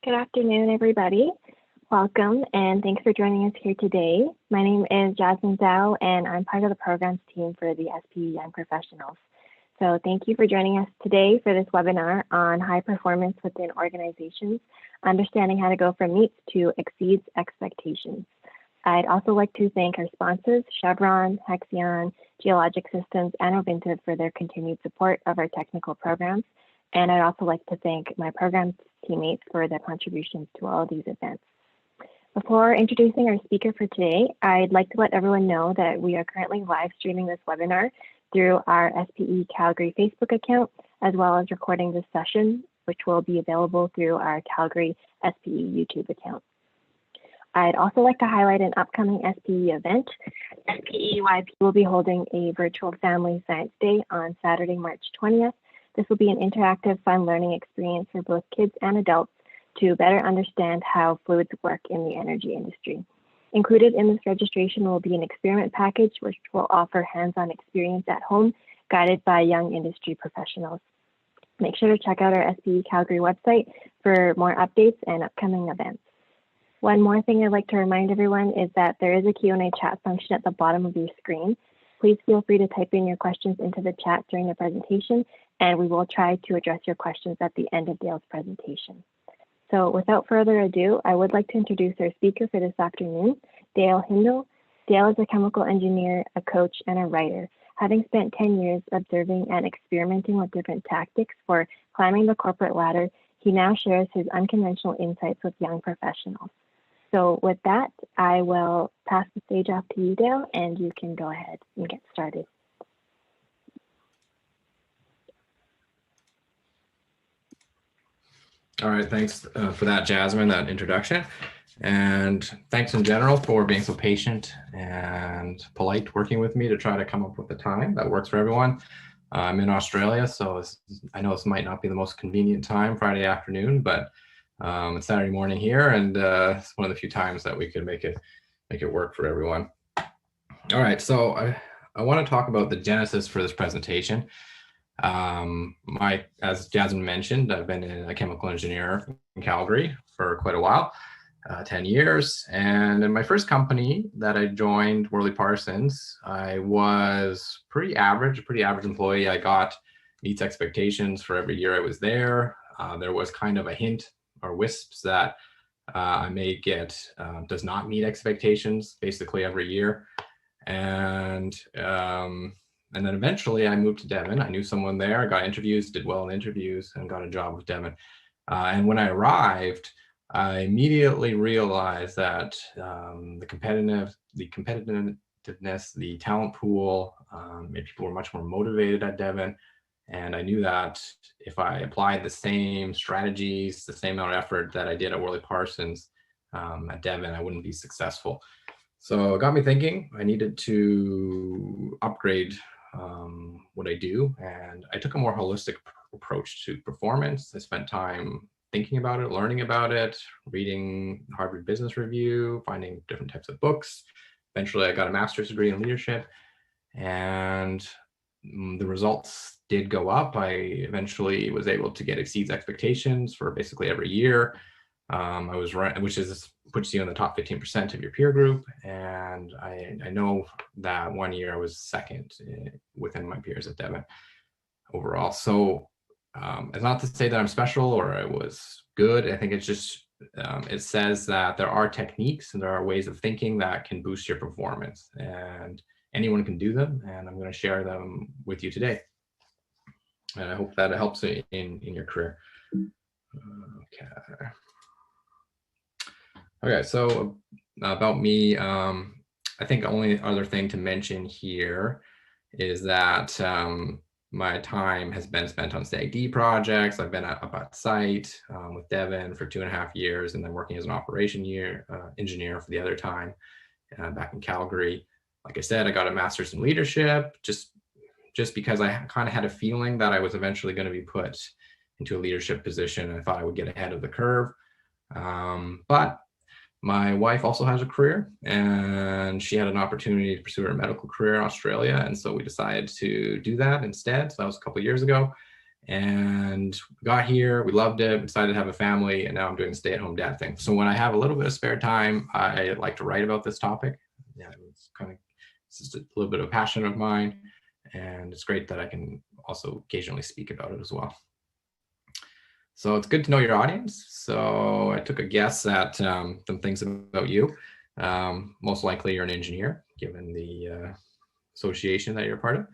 Good afternoon, everybody. Welcome, and thanks for joining us here today. My name is Jasmine Zhao, and I'm part of the programs team for the SPE Young Professionals. So thank you for joining us today for this webinar on high performance within organizations, understanding how to go from meets to exceeds expectations. I'd also like to thank our sponsors, Chevron, Hexion, Geologic Systems, and Ovintiv for their continued support of our technical programs. And I'd also like to thank my program teammates for their contributions to all of these events. Before introducing our speaker for today, I'd like to let everyone know that we are currently live streaming this webinar through our SPE Calgary Facebook account, as well as recording this session, which will be available through our Calgary SPE YouTube account. I'd also like to highlight an upcoming SPE event. SPEYP will be holding a virtual Family Science Day on Saturday, March 20th. This will be an interactive, fun learning experience for both kids and adults to better understand how fluids work in the energy industry. Included in this registration will be an experiment package, which will offer hands-on experience at home, guided by young industry professionals. Make sure to check out our SPE Calgary website for more updates and upcoming events. One more thing I'd like to remind everyone is that there is a Q&A chat function at the bottom of your screen. Please feel free to type in your questions into the chat during the presentation, and we will try to address your questions at the end of Dale's presentation. So without further ado, I would like to introduce our speaker for this afternoon, Dale Hindle. Dale is a chemical engineer, a coach, and a writer. Having spent 10 years observing and experimenting with different tactics for climbing the corporate ladder, he now shares his unconventional insights with young professionals. So with that, I will pass the stage off to you, Dale, and you can go ahead and get started. All right, thanks for that, Jasmine, that introduction. And thanks in general for being so patient and polite working with me to try to come up with a time that works for everyone. I'm in Australia, so I know this might not be the most convenient time, Friday afternoon, but it's Saturday morning here, and it's one of the few times that we could make it work for everyone. All right, so I want to talk about the genesis for this presentation. As Jasmine mentioned, I've been a chemical engineer in Calgary for quite a while, 10 years. And in my first company that I joined, Worley Parsons, I was pretty average employee. I got meets expectations for every year I was there. There was kind of a hint or wisps that I may get does not meet expectations basically every year. And then eventually I moved to Devon. I knew someone there, got interviews, did well in interviews, and got a job with Devon. And when I arrived, I immediately realized that the competitiveness, the talent pool, people were much more motivated at Devon. And I knew that if I applied the same strategies, the same amount of effort that I did at Worley Parsons at Devon, I wouldn't be successful. So it got me thinking I needed to upgrade what I do. And I took a more holistic approach to performance. I spent time thinking about it, learning about it, reading Harvard Business Review, finding different types of books. Eventually, I got a master's degree in leadership, and the results did go up. I eventually was able to get exceeds expectations for basically every year. I was right, which puts you in the top 15% of your peer group. And I know that one year I was second within my peers at Devon overall. So it's not to say that I'm special or I was good. I think it's just, it says that there are techniques and there are ways of thinking that can boost your performance, and anyone can do them. And I'm going to share them with you today. And I hope that it helps in your career. Okay, so about me, I think only other thing to mention here is that my time has been spent on SAGD projects. I've been up at site with Devon for 2.5 years, and then working as an operation engineer for the other time back in Calgary. Like I said, I got a master's in leadership just because I kind of had a feeling that I was eventually going to be put into a leadership position. I thought I would get ahead of the curve. But my wife also has a career, and she had an opportunity to pursue her medical career in Australia. And so we decided to do that instead. So that was a couple of years ago. And got here, we loved it, decided to have a family, and now I'm doing the stay-at-home dad thing. So when I have a little bit of spare time, I like to write about this topic. Yeah, it's just a little bit of a passion of mine, and it's great that I can also occasionally speak about it as well. So it's good to know your audience. So I took a guess at some things about you. Most likely you're an engineer, given the association that you're part of.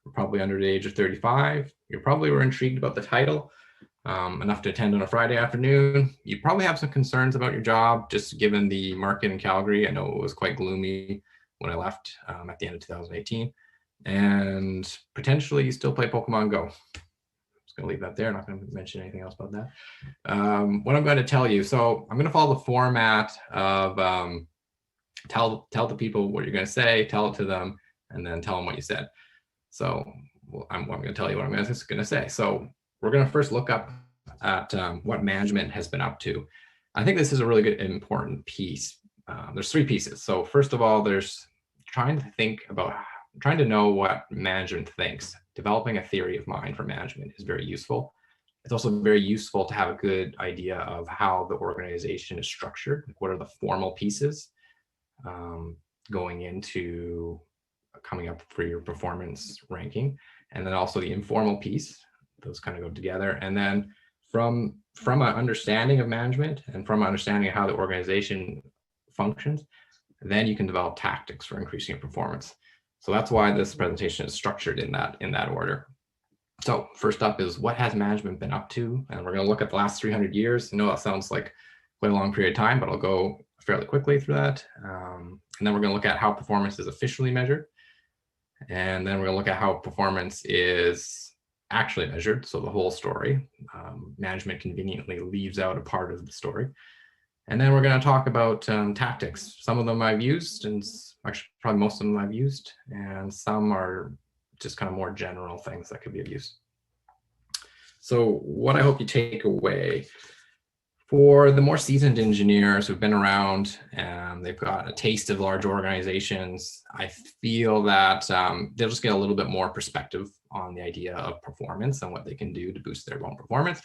You're probably under the age of 35. You probably were intrigued about the title, enough to attend on a Friday afternoon. You probably have some concerns about your job, just given the market in Calgary. I know it was quite gloomy when I left at the end of 2018. And potentially you still play Pokemon Go. Just going to leave that there. I'm not going to mention anything else about that. What I'm going to tell you, so I'm going to follow the format of tell the people what you're going to say, tell it to them, and then tell them what you said. So I'm going to tell you what I'm going to say. So we're going to first look up at what management has been up to. I think this is a really good, important piece. There's three pieces. So first of all, there's trying to know what management thinks. Developing a theory of mind for management is very useful. It's also very useful to have a good idea of how the organization is structured. Like what are the formal pieces going into coming up for your performance ranking, and then also the informal piece. Those kind of go together. And then from an understanding of management and from an understanding of how the organization functions, then you can develop tactics for increasing your performance. So that's why this presentation is structured in that order. So first up is what has management been up to? And we're going to look at the last 300 years. I know that sounds like quite a long period of time, but I'll go fairly quickly through that. And then we're going to look at how performance is officially measured. And then we're going to look at how performance is actually measured. So the whole story. Management conveniently leaves out a part of the story. And then we're going to talk about tactics. Some of them I've used, and actually probably most of them I've used, and some are just kind of more general things that could be of use. So what I hope you take away, for the more seasoned engineers who've been around and they've got a taste of large organizations, I feel that they'll just get a little bit more perspective on the idea of performance and what they can do to boost their own performance.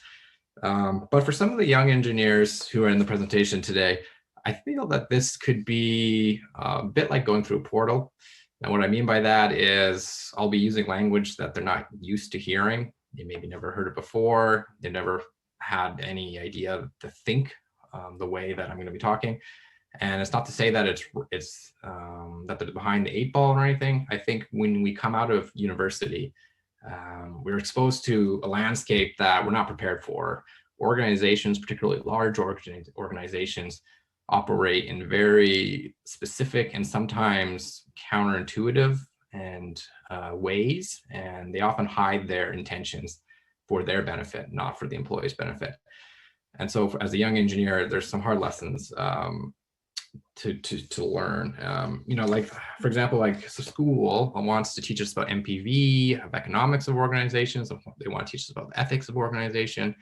But for some of the young engineers who are in the presentation today, I feel that this could be a bit like going through a portal. And what I mean by that is I'll be using language that they're not used to hearing. They maybe never heard it before. They never had any idea to think the way that I'm going to be talking. And it's not to say that it's that they're behind the eight ball or anything. I think when we come out of university, we're exposed to a landscape that we're not prepared for. Organizations, particularly large organizations, operate in very specific and sometimes counterintuitive and ways, and they often hide their intentions for their benefit, not for the employee's benefit. And so as a young engineer, there's some hard lessons to learn. Like, for example, like school wants to teach us about MPV, of economics of organizations. They want to teach us about the ethics of organization,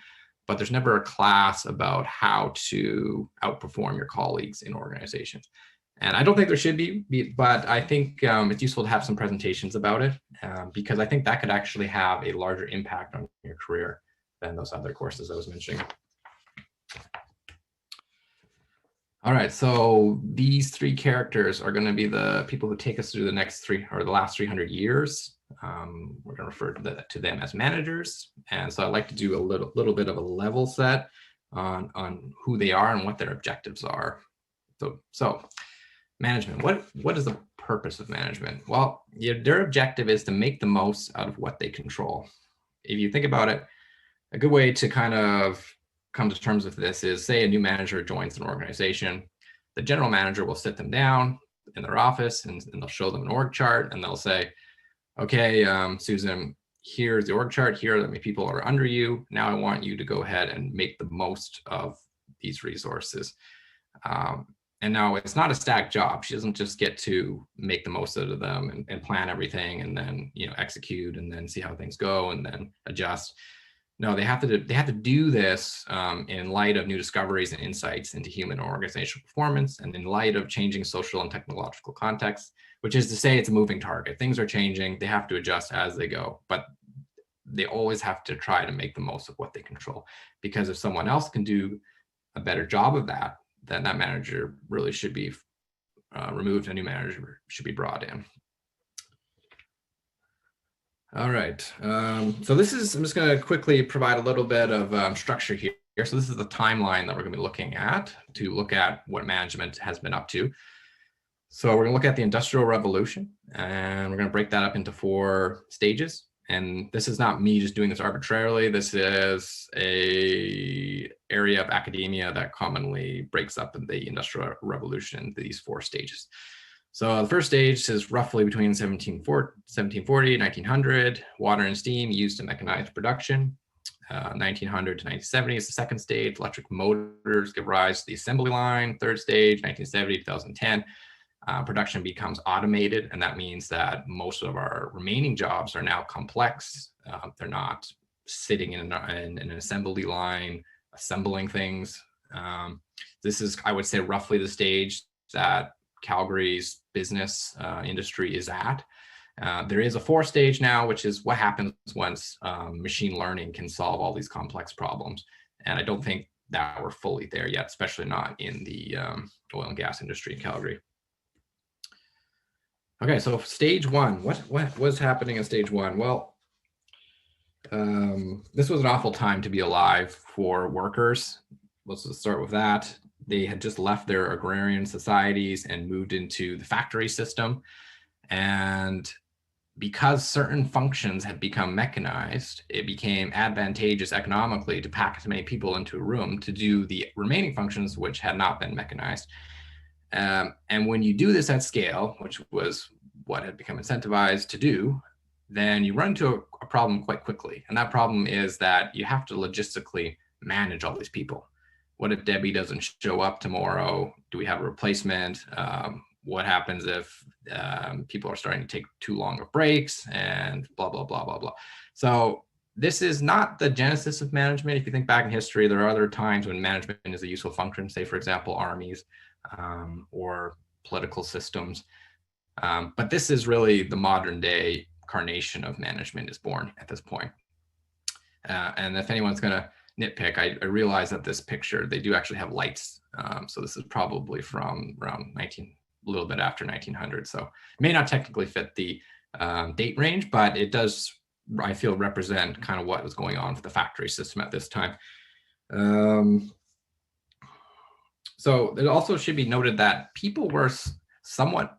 but there's never a class about how to outperform your colleagues in organizations. And I don't think there should be, but I think it's useful to have some presentations about it because I think that could actually have a larger impact on your career than those other courses I was mentioning. All right, so these three characters are going to be the people who take us through the last 300 years. We're going to refer to them as managers. And so I'd like to do a little bit of a level set on who they are and what their objectives are. So management, what is the purpose of management? Well, their objective is to make the most out of what they control. If you think about it, a good way to kind of come to terms with this is, say a new manager joins an organization. The general manager will sit them down in their office and they'll show them an org chart and they'll say, okay, Susan, here's the org chart. Here are the many people are under you. Now I want you to go ahead and make the most of these resources. And now it's not a stacked job. She doesn't just get to make the most out of them and plan everything and then execute and then see how things go and then adjust. No, they have to do this in light of new discoveries and insights into human and organizational performance, and in light of changing social and technological contexts, which is to say it's a moving target. Things are changing. They have to adjust as they go. But they always have to try to make the most of what they control, because if someone else can do a better job of that, then that manager really should be removed. A new manager should be brought in. All right, so this is, I'm just going to quickly provide a little bit of structure here. So this is the timeline that we're going to be looking at to look at what management has been up to. So we're going to look at the Industrial Revolution, and we're going to break that up into 4 stages. And this is not me just doing this arbitrarily. This is a area of academia that commonly breaks up the Industrial Revolution into these 4 stages. So the first stage is roughly between 1740 and 1900, water and steam used to mechanize production. 1900 to 1970 is the second stage. Electric motors give rise to the assembly line. Third stage, 1970 to 2010. Production becomes automated, and that means that most of our remaining jobs are now complex. They're not sitting in an assembly line, assembling things. This is, I would say, roughly the stage that Calgary's business industry is at. There is a 4th stage now, which is what happens once machine learning can solve all these complex problems. And I don't think that we're fully there yet, especially not in the oil and gas industry in Calgary. Okay, so stage 1, what was happening in stage 1? Well, this was an awful time to be alive for workers. Let's just start with that. They had just left their agrarian societies and moved into the factory system. And because certain functions had become mechanized, it became advantageous economically to pack as many people into a room to do the remaining functions which had not been mechanized. And when you do this at scale, which was what had become incentivized to do, then you run into a problem quite quickly. And that problem is that you have to logistically manage all these people. What if Debbie doesn't show up tomorrow? Do we have a replacement? What happens if people are starting to take too long of breaks and blah, blah, blah, blah, blah. So this is not the genesis of management. If you think back in history, there are other times when management is a useful function, say, for example, armies or political systems. But this is really the modern day incarnation of management is born at this point. And if anyone's going to nitpick, I realize that this picture, they do actually have lights. So this is probably from around a little bit after 1900. So it may not technically fit the date range, but it does, I feel, represent kind of what was going on for the factory system at this time. So it also should be noted that people were somewhat,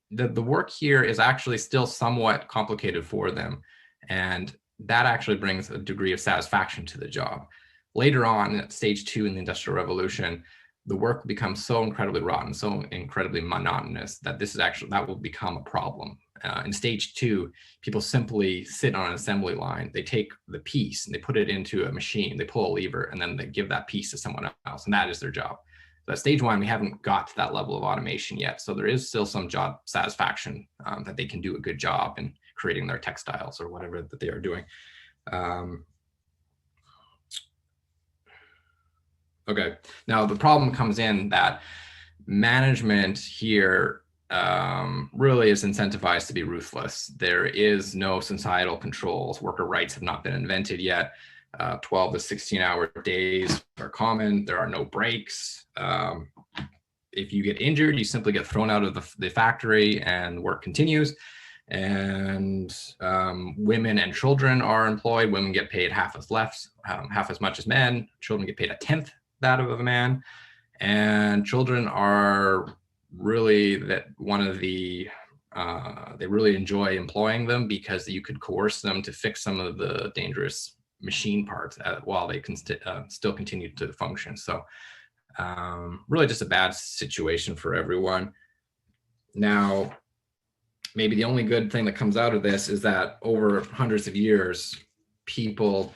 the work here is actually still somewhat complicated for them. And that actually brings a degree of satisfaction to the job. Later on, at stage 2 in the Industrial Revolution, the work becomes so incredibly rotten, so incredibly monotonous that that will become a problem. In stage 2, people simply sit on an assembly line. They take the piece and they put it into a machine. They pull a lever and then they give that piece to someone else, and that is their job. So at stage 1, we haven't got to that level of automation yet. So there is still some job satisfaction that they can do a good job in creating their textiles or whatever that they are doing. Okay, now the problem comes in that management here really is incentivized to be ruthless. There is no societal controls. Worker rights have not been invented yet. 12 to 16-hour days are common. There are no breaks. If you get injured, you simply get thrown out of the factory and work continues. And women and children are employed. Women get paid half as much as men. Children get paid 1/10 that of a man. And children are really they really enjoy employing them because you could coerce them to fix some of the dangerous machine parts while they can still continue to function. So really just a bad situation for everyone. Now, maybe the only good thing that comes out of this is that over hundreds of years, people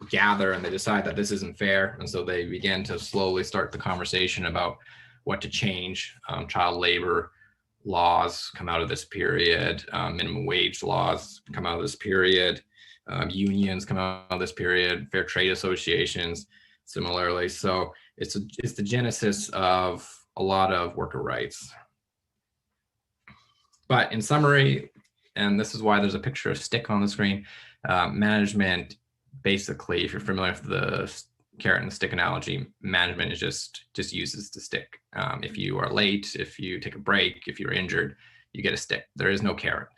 gather and they decide that this isn't fair. And so they begin to slowly start the conversation about what to change. Child labor laws come out of this period. Minimum wage laws come out of this period. Unions come out of this period. Fair trade associations, similarly. So it's the genesis of a lot of worker rights. But in summary, and this is why there's a picture of stick on the screen, Management, basically, if you're familiar with the carrot and the stick analogy, management is just uses the stick. If you are late, if you take a break, if you're injured, you get a stick. There is no carrot.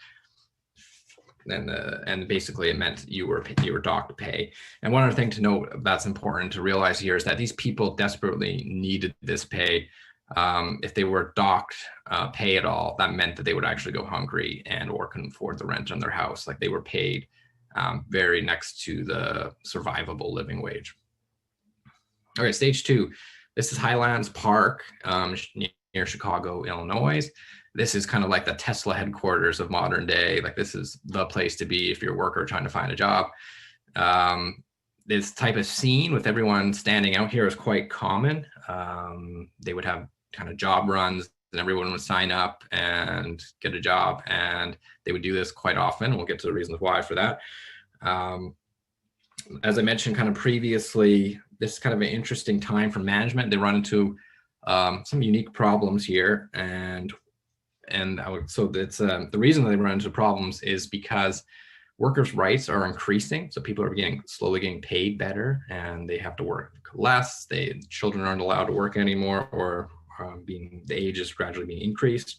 And basically it meant you were docked pay. And one other thing to note that's important to realize here is that these people desperately needed this pay. If they were docked pay at all, that meant that they would actually go hungry and or couldn't afford the rent on their house. Like they were paid very next to the survivable living wage. All right, stage 2. This is Highlands Park near Chicago, Illinois. This is kind of like the Tesla headquarters of modern day. Like this is the place to be if you're a worker trying to find a job. This type of scene with everyone standing out here is quite common. They would have kind of job runs and everyone would sign up and get a job, and they would do this quite often. We'll get to the reasons why for that. As I mentioned kind of previously, this is kind of an interesting time for management. They run into some unique problems here, so that's the reason they run into problems is because workers' rights are increasing. So people are slowly getting paid better, and they have to work less. Children aren't allowed to work anymore, or the age is gradually being increased.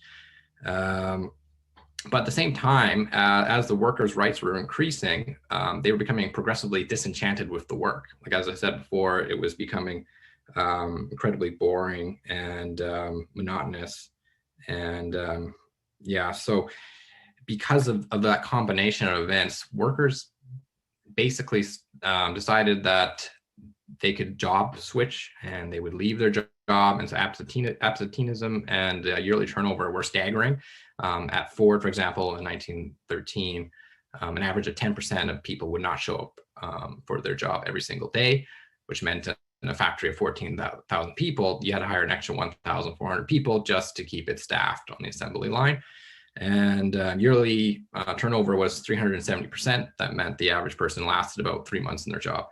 But at the same time, as the workers' rights were increasing, they were becoming progressively disenchanted with the work. Like as I said before, it was becoming incredibly boring and monotonous. And so because of that combination of events, workers basically decided that they could job switch and they would leave their job. And so absenteeism and yearly turnover were staggering. At Ford, for example, in 1913, an average of 10% of people would not show up for their job every single day, which meant in a factory of 14,000 people, you had to hire an extra 1,400 people just to keep it staffed on the assembly line. And yearly turnover was 370%. That meant the average person lasted about 3 months in their job.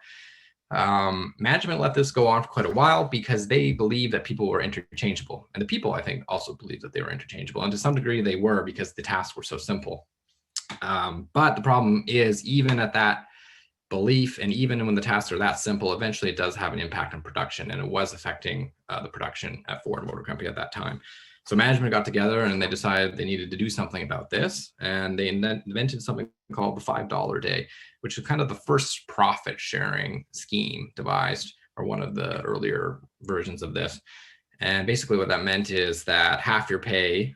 Management let this go on for quite a while because they believed that people were interchangeable. And the people, I think, also believed that they were interchangeable. And to some degree, they were because the tasks were so simple. But the problem is, even at that belief, and even when the tasks are that simple, eventually it does have an impact on production, and it was affecting the production at Ford Motor Company at that time. So management got together and they decided they needed to do something about this, and they invented something called the $5 day, which was kind of the first profit sharing scheme devised, or one of the earlier versions of this. And basically what that meant is that half your pay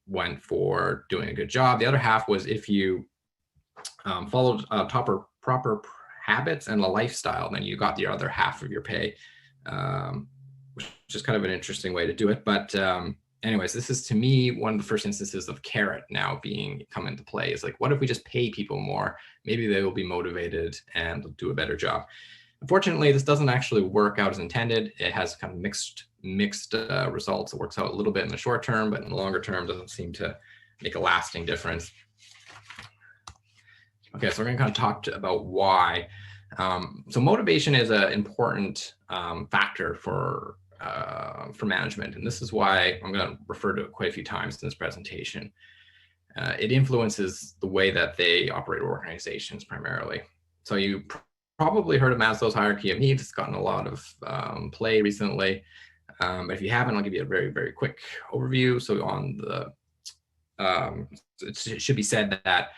went for doing a good job. The other half was if you followed proper habits and a lifestyle, then you got the other half of your pay, which is kind of an interesting way to do it. But anyways, this is to me one of the first instances of carrot now come into play. Is like, what if we just pay people more? Maybe they will be motivated and do a better job. Unfortunately, this doesn't actually work out as intended. It has kind of mixed results. It works out a little bit in the short term, but in the longer term doesn't seem to make a lasting difference. Okay, so we're going to kind of talk about why. So motivation is an important factor for management, and this is why I'm going to refer to it quite a few times in this presentation. It influences the way that they operate organizations primarily. So you probably heard of Maslow's hierarchy of needs. It's gotten a lot of play recently. But if you haven't, I'll give you a very, very quick overview. So it should be said that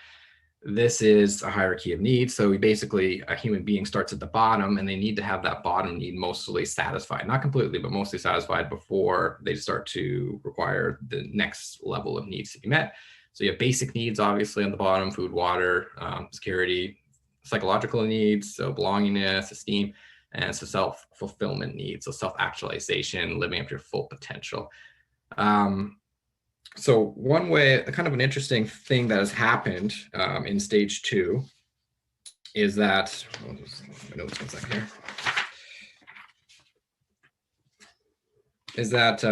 this is a hierarchy of needs. So a human being starts at the bottom, and they need to have that bottom need mostly satisfied, not completely, but mostly satisfied before they start to require the next level of needs to be met. So you have basic needs, obviously, on the bottom: food, water, security, psychological needs, so belongingness, esteem, and so self-fulfillment needs, so self-actualization, living up to your full potential. So one way, kind of an interesting thing that has happened in stage 2 is that, my notes 1 second here, is that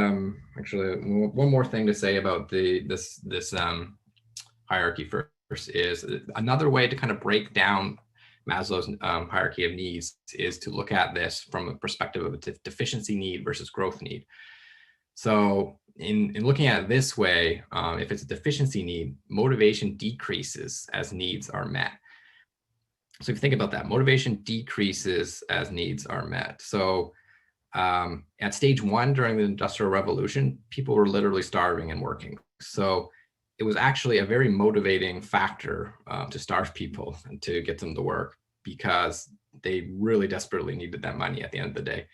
actually one more thing to say about this hierarchy first is another way to kind of break down Maslow's hierarchy of needs is to look at this from a perspective of a deficiency need versus growth need. So in looking at it this way, if it's a deficiency need, motivation decreases as needs are met. So if you think about that, motivation decreases as needs are met. So at stage one during the Industrial Revolution, people were literally starving and working. So it was actually a very motivating factor to starve people and to get them to work, because they really desperately needed that money at the end of the day.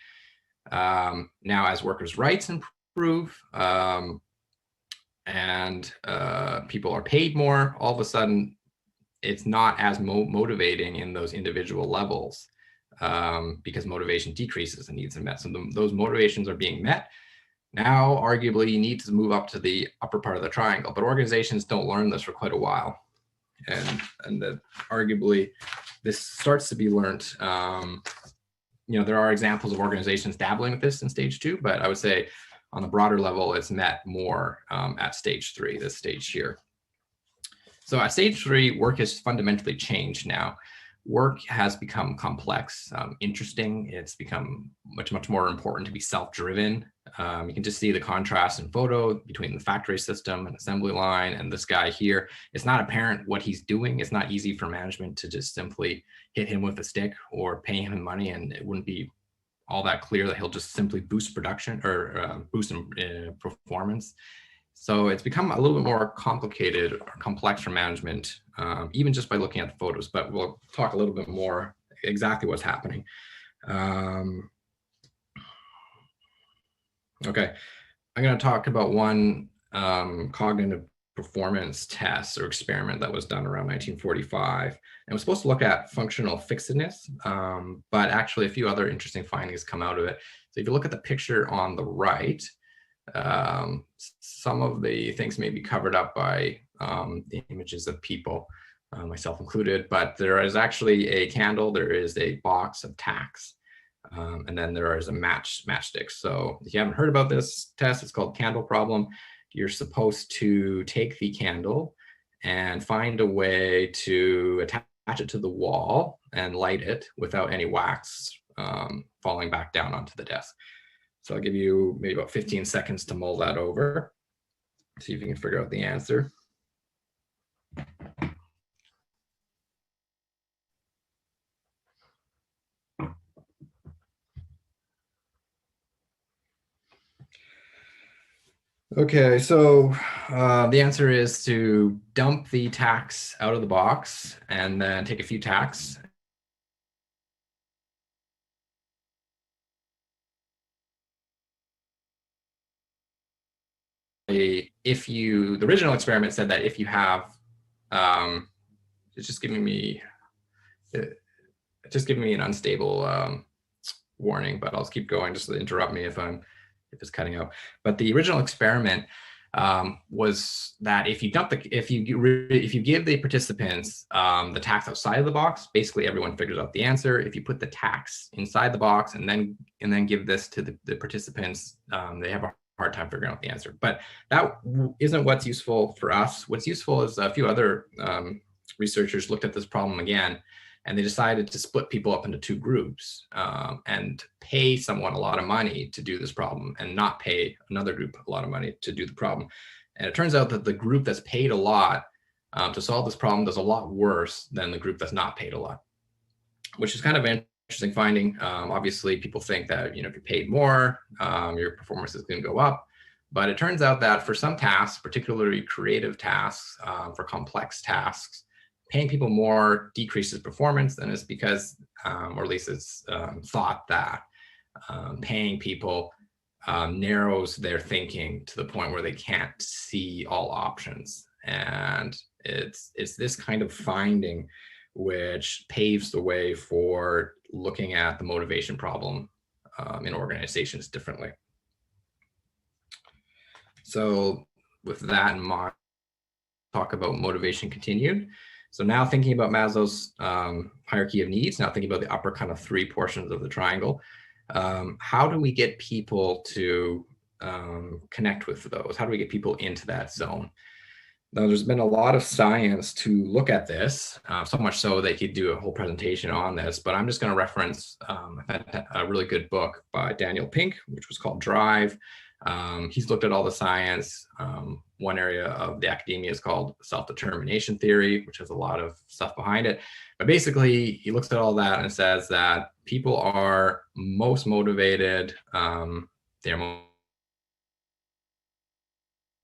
Now, as workers' rights improve and people are paid more, all of a sudden, it's not as motivating in those individual levels because motivation decreases and needs are met. So those motivations are being met. Now, arguably, you need to move up to the upper part of the triangle, but organizations don't learn this for quite a while. And that arguably, this starts to be learned. There are examples of organizations dabbling with this in stage two, but I would say on the broader level, it's met more at stage three, this stage here. So at stage three, work has fundamentally changed now. Work has become complex, interesting. It's become much, much more important to be self-driven. You can just see the contrast in photo between the factory system and assembly line and this guy here. It's not apparent what he's doing. It's not easy for management to just simply hit him with a stick or pay him money, and it wouldn't be all that clear that he'll just simply boost production or boost performance. So it's become a little bit more complicated or complex for management, even just by looking at the photos, but we'll talk a little bit more exactly what's happening. Okay, I'm going to talk about one cognitive performance test or experiment that was done around 1945. And it was supposed to look at functional fixedness, but actually a few other interesting findings come out of it. So if you look at the picture on the right, some of the things may be covered up by the images of people, myself included, but there is actually a candle, there is a box of tacks, and then there is a matchstick. So if you haven't heard about this test, it's called candle problem. You're supposed to take the candle and find a way to attach it to the wall and light it without any wax falling back down onto the desk. So I'll give you maybe about 15 seconds to mull that over. See if you can figure out the answer. Okay, so the answer is to dump the tacks out of the box and then take a few tacks. The original experiment said that if you have, it's just giving me an unstable warning, but I'll keep going just to interrupt me if it's cutting out. But the original experiment was that if you give the participants the tacks outside of the box, basically everyone figures out the answer. If you put the tacks inside the box and then give this to the participants, they have a hard time figuring out the answer. But that isn't what's useful for us. What's useful is a few other researchers looked at this problem again, and they decided to split people up into two groups and pay someone a lot of money to do this problem and not pay another group a lot of money to do the problem. And it turns out that the group that's paid a lot to solve this problem does a lot worse than the group that's not paid a lot, which is kind of an interesting finding. Obviously, people think that if you're paid more, your performance is going to go up. But it turns out that for some tasks, particularly creative tasks, for complex tasks, paying people more decreases performance, and it's because, or at least it's thought that paying people narrows their thinking to the point where they can't see all options. And it's this kind of finding which paves the way for looking at the motivation problem in organizations differently. So with that in mind, talk about motivation continued. So now thinking about Maslow's hierarchy of needs, now thinking about the upper kind of three portions of the triangle, how do we get people to connect with those? How do we get people into that zone? Now, there's been a lot of science to look at this, so much so they could do a whole presentation on this, but I'm just going to reference a really good book by Daniel Pink, which was called Drive. He's looked at all the science. One area of the academia is called self-determination theory, which has a lot of stuff behind it. But basically, he looks at all that and says that people are most motivated. They're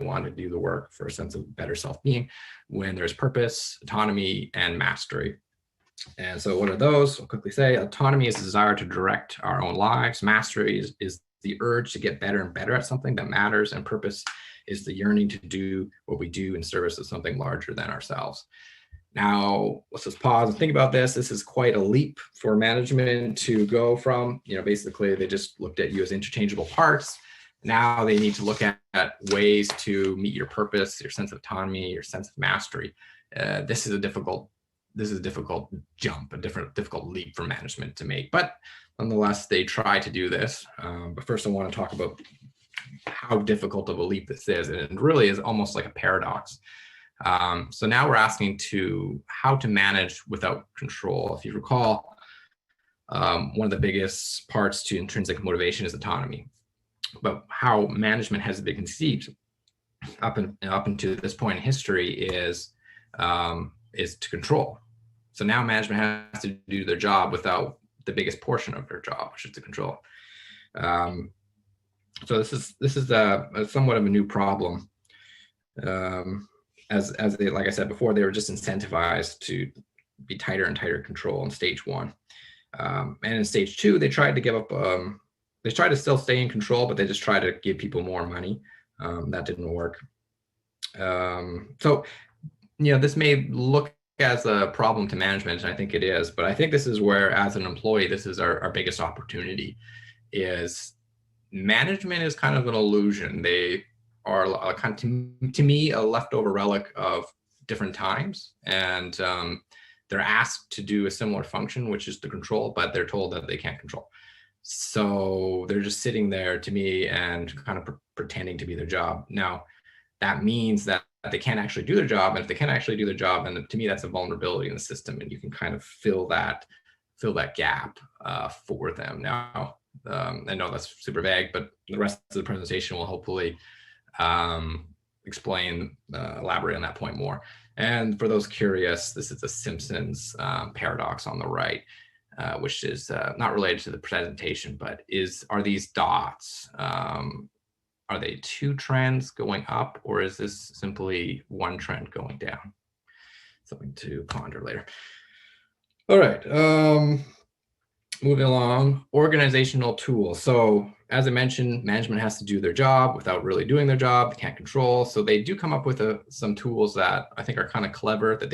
want to do the work for a sense of better self-being when there's purpose, autonomy, and mastery. And so what are those? I'll quickly say autonomy is the desire to direct our own lives. Mastery is the urge to get better and better at something that matters. And purpose is the yearning to do what we do in service of something larger than ourselves. Now, let's just pause and think about this. This is quite a leap for management to go from, basically they just looked at you as interchangeable parts. Now they need to look at ways to meet your purpose, your sense of autonomy, your sense of mastery. This is a difficult jump, a difficult leap for management to make. But nonetheless, they try to do this. But first, I want to talk about how difficult of a leap this is. And it really is almost like a paradox. So now we're asking how to manage without control. If you recall, one of the biggest parts to intrinsic motivation is autonomy. But how management has been conceived up until this point in history is to control. So now management has to do their job without the biggest portion of their job, which is to control. So this is a somewhat of a new problem. As they, like I said before, they were just incentivized to be tighter and tighter control in stage one. And in stage two, they tried to give up. They tried to still stay in control, but they just tried to give people more money. That didn't work. So, this may look as a problem to management, and I think it is, but I think this is where, as an employee, this is our biggest opportunity. Is management is kind of an illusion. They are kind of, to me, a leftover relic of different times, and they're asked to do a similar function, which is to control, but they're told that they can't control. So they're just sitting there, to me, and kind of pretending to be their job. Now, that means that they can't actually do their job, and if they can't actually do their job, and to me, that's a vulnerability in the system, and you can kind of fill that gap for them. Now, I know that's super vague, but the rest of the presentation will hopefully elaborate on that point more. And for those curious, this is the Simpsons paradox on the right. Which is not related to the presentation, but are these dots, are they two trends going up, or is this simply one trend going down? Something to ponder later. All right, moving along, organizational tools. So as I mentioned, management has to do their job without really doing their job. They can't control. So they do come up with some tools that I think are kind of clever, that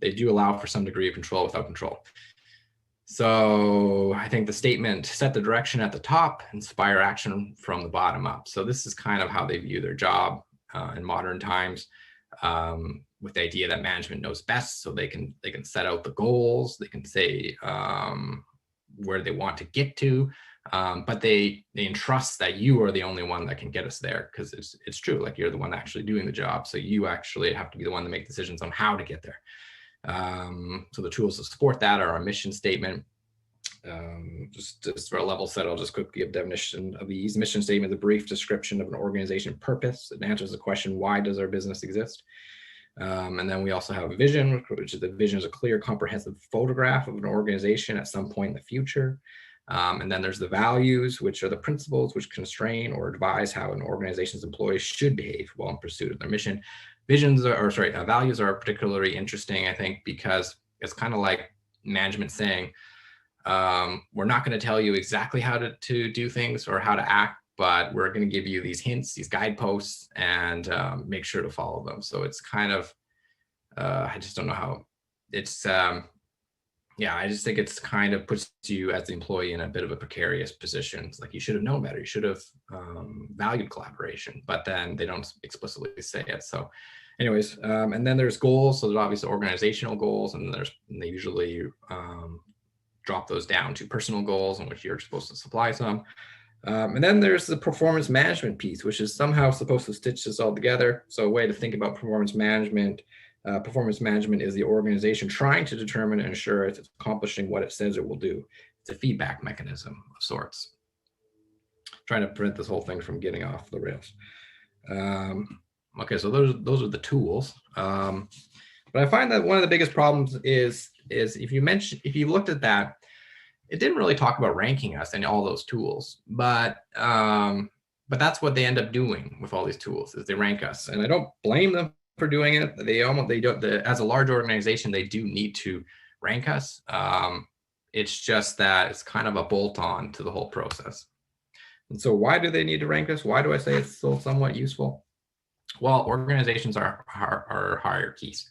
they do allow for some degree of control without control. So I think the statement, set the direction at the top, inspire action from the bottom up. So this is kind of how they view their job in modern times, with the idea that management knows best. So they can set out the goals, they can say where they want to get to, but they entrust that you are the only one that can get us there, because it's true, like you're the one actually doing the job. So you actually have to be the one to make decisions on how to get there. So the tools to support that are our mission statement. Just for a level set, I'll just quickly give definition of these. Mission statement is a brief description of an organization purpose. It answers the question, why does our business exist? And then we also have a vision, which is the vision is a clear, comprehensive photograph of an organization at some point in the future. And then there's the values, which are the principles which constrain or advise how an organization's employees should behave while in pursuit of their mission. Values are particularly interesting, I think, because it's kind of like management saying, we're not going to tell you exactly how to do things or how to act, but we're going to give you these hints, these guideposts, and make sure to follow them. So it's kind of, I just don't know how it's, I just think it's kind of puts you as the employee in a bit of a precarious position. It's like, you should have known better. You should have valued collaboration, but then they don't explicitly say it. So anyways, and then there's goals. So there's obviously organizational goals, and they usually drop those down to personal goals in which you're supposed to supply some. And then there's the performance management piece, which is somehow supposed to stitch this all together. So a way to think about performance management is the organization trying to determine and ensure it's accomplishing what it says it will do. It's a feedback mechanism of sorts. trying to prevent this whole thing from getting off the rails. Okay, so those are the tools. But I find that one of the biggest problems is if you looked at that, it didn't really talk about ranking us and all those tools, but that's what they end up doing with all these tools is they rank us, and I don't blame them for doing it. They don't. As a large organization, they do need to rank us. It's just that it's kind of a bolt-on to the whole process. And so, why do they need to rank us? Why do I say it's still somewhat useful? Well, organizations are hierarchies.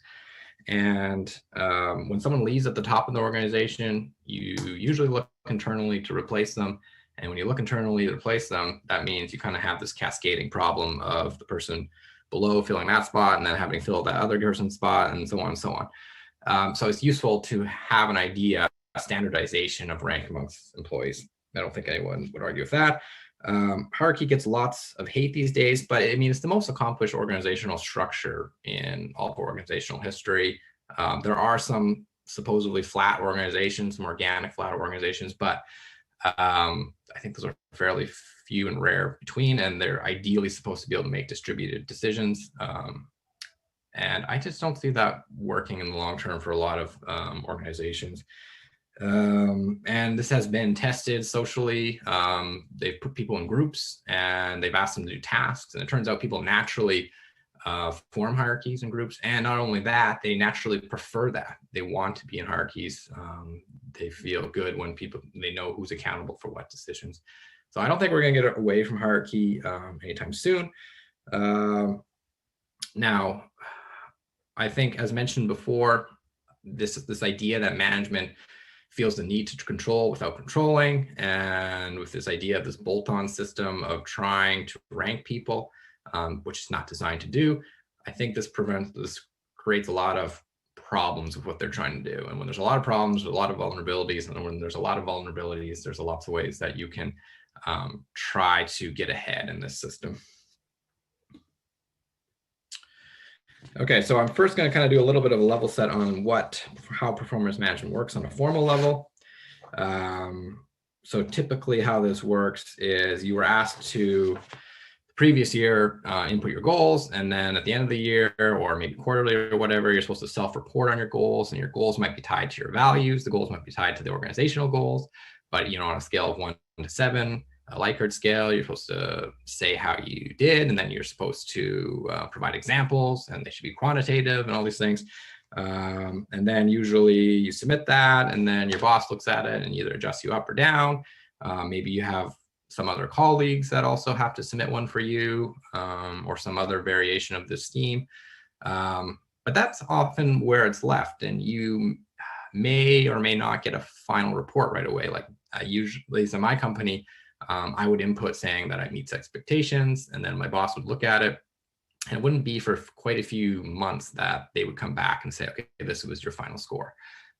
And when someone leaves at the top of the organization, you usually look internally to replace them. And when you look internally to replace them, that means you kind of have this cascading problem of the person below filling that spot and then having to fill that other person's spot and so on and so on. So it's useful to have an idea, a standardization of rank amongst employees. I don't think anyone would argue with that. Hierarchy gets lots of hate these days, but I mean, it's the most accomplished organizational structure in all of organizational history. There are some supposedly flat organizations, some organic flat organizations, but I think those are fairly few and rare between, and they're ideally supposed to be able to make distributed decisions. And I just don't see that working in the long term for a lot of organizations. And this has been tested socially. They've put people in groups and they've asked them to do tasks. And it turns out people naturally form hierarchies and groups. And not only that, they naturally prefer that. They want to be in hierarchies. They feel good when they know who's accountable for what decisions. So I don't think we're going to get away from hierarchy anytime soon. Now, I think, as mentioned before, this idea that management feels the need to control without controlling, and with this idea of this bolt-on system of trying to rank people, which is not designed to do, I think this creates a lot of problems with what they're trying to do. And when there's a lot of problems, there's a lot of vulnerabilities, and when there's a lot of vulnerabilities, there's lots of ways that you can try to get ahead in this system. Okay, so I'm first going to kind of do a little bit of a level set on how performance management works on a formal level. So typically how this works is you were asked to the previous year input your goals, and then at the end of the year, or maybe quarterly or whatever, you're supposed to self-report on your goals, and your goals might be tied to your values. The goals might be tied to the organizational goals, but on a scale of 1 to 7, a Likert scale, you're supposed to say how you did, and then you're supposed to provide examples, and they should be quantitative and all these things. And then usually you submit that, and then your boss looks at it and either adjusts you up or down. Maybe you have some other colleagues that also have to submit one for you, or some other variation of this scheme. But that's often where it's left, and you may or may not get a final report right away. Like usually in my company, I would input saying that I meet expectations, and then my boss would look at it, and it wouldn't be for quite a few months that they would come back and say, okay, this was your final score.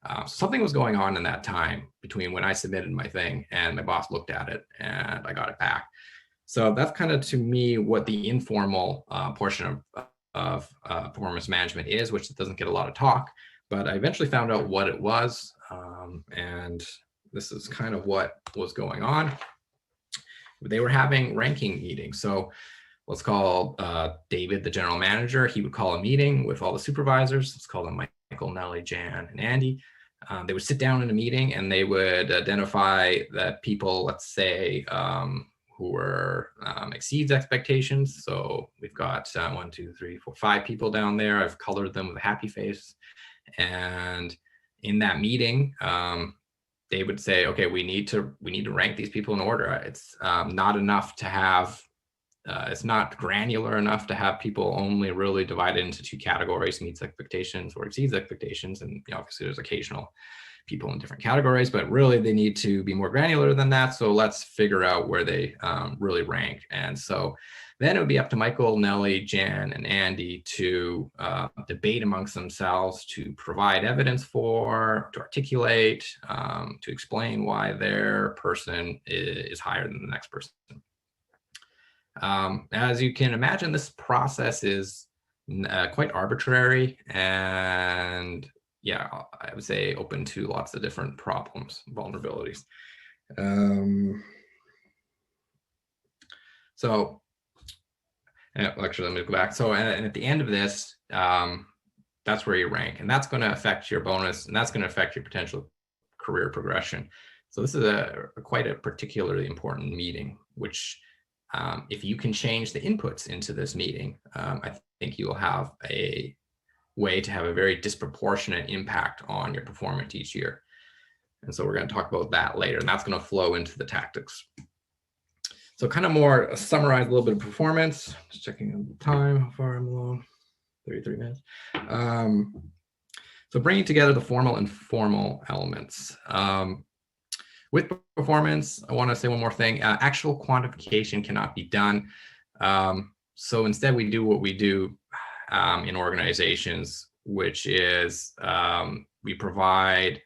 So something was going on in that time between when I submitted my thing and my boss looked at it and I got it back. So that's kind of, to me, what the informal portion of performance management is, which doesn't get a lot of talk, but I eventually found out what it was. And this is kind of what was going on. They were having ranking meetings. So let's call David, the general manager. He would call a meeting with all the supervisors. Let's call them Michael, Nellie, Jan, and Andy. They would sit down in a meeting and they would identify the people, let's say, who were exceeds expectations. So we've got 1, 2, 3, 4, 5 people down there. I've colored them with a happy face. And in that meeting, they would say, okay, we need to rank these people in order. It's not enough to have, it's not granular enough to have people only really divided into 2 categories: meets expectations or exceeds expectations. And obviously there's occasional people in different categories, but really they need to be more granular than that. So let's figure out where they really rank. And so then it would be up to Michael, Nellie, Jan, and Andy to debate amongst themselves, to provide evidence to articulate, to explain why their person is higher than the next person. As you can imagine, this process is quite arbitrary and, yeah, I would say open to lots of different problems, vulnerabilities. So actually, let me go back. So and at the end of this, that's where you rank, and that's going to affect your bonus, and that's going to affect your potential career progression. So this is quite a particularly important meeting, which if you can change the inputs into this meeting, I think you'll have a way to have a very disproportionate impact on your performance each year. And so we're going to talk about that later, and that's going to flow into the tactics. So kind of more summarize a little bit of performance. Just checking the time, how far I'm along. 33 minutes. So bringing together the formal and informal elements. With performance, I want to say one more thing. Actual quantification cannot be done. So instead, we do what we do in organizations, which is we provide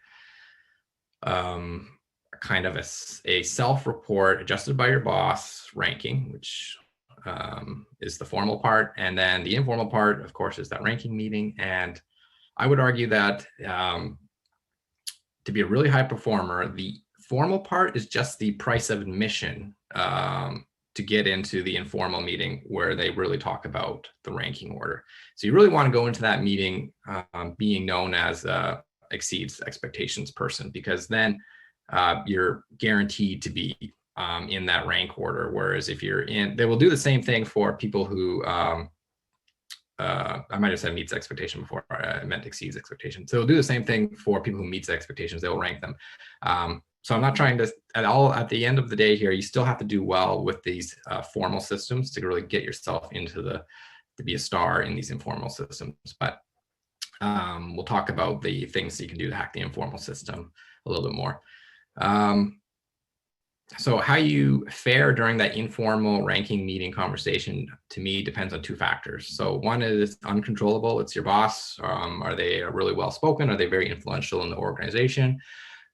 kind of a self-report adjusted by your boss ranking, which is the formal part. And then the informal part, of course, is that ranking meeting. And I would argue that to be a really high performer, the formal part is just the price of admission to get into the informal meeting where they really talk about the ranking order. So you really want to go into that meeting being known as exceeds expectations person, because then you're guaranteed to be in that rank order. Whereas if you're in, they will do the same thing for people who, I might have said meets expectation before, I meant exceeds expectation. So they'll do the same thing for people who meets expectations, they'll rank them. So I'm not trying to, at the end of the day here, you still have to do well with these formal systems to really get yourself into to be a star in these informal systems. But we'll talk about the things that you can do to hack the informal system a little bit more. So how you fare during that informal ranking meeting conversation, to me, depends on two factors. So one is uncontrollable. It's your boss. Are they really well-spoken? Are they very influential in the organization?